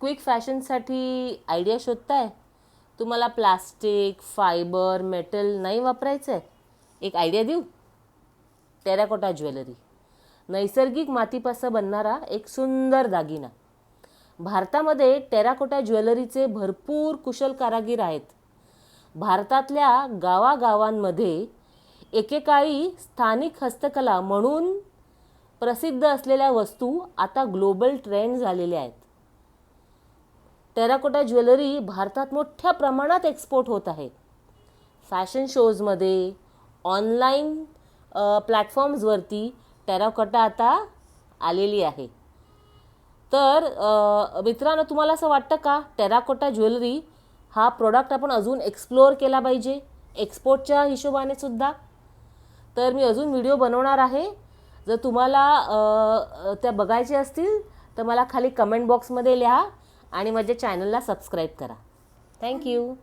Quick फॅशनसाठी idea शोधताय? तुम्हाला plastic, fibre, metal नाही वापरायचं आहे? एक आयडिया देऊ? टेराकोटा ज्वेलरी, नैसर्गिक मातीपासून बनणारा एक सुंदर दागिना. भारतामध्ये टेराकोटा ज्वेलरीचे भरपूर कुशल कारागीर आहेत. भारतातल्या गावागावांमध्ये एकेकाळी स्थानिक हस्तकला म्हणून प्रसिद्ध असलेल्या वस्तू आता ग्लोबल ट्रेंड झालेल्या आहेत. टेराकोटा ज्वेलरी भारतात मोठ्या प्रमाणात एक्सपोर्ट होत आहे. फॅशन शोजमध्ये, ऑनलाईन प्लॅटफॉर्म्सवरती टेराकोटा आता आलेली आहे. तर मित्रांनो, तुम्हाला असं वाटतं का टेराकोटा ज्वेलरी हा प्रोडक्ट आपण अजून एक्सप्लोअर केला पाहिजे एक्सपोर्टच्या हिशोबाने सुद्धा? तर मी अजून व्हिडिओ बनवणार आहे. जर तुम्हाला त्या बघायचे असतील तर मला खाली कमेंट बॉक्समध्ये लिहा आणि माझ्या चॅनलला सबस्क्राईब करा. थँक्यू.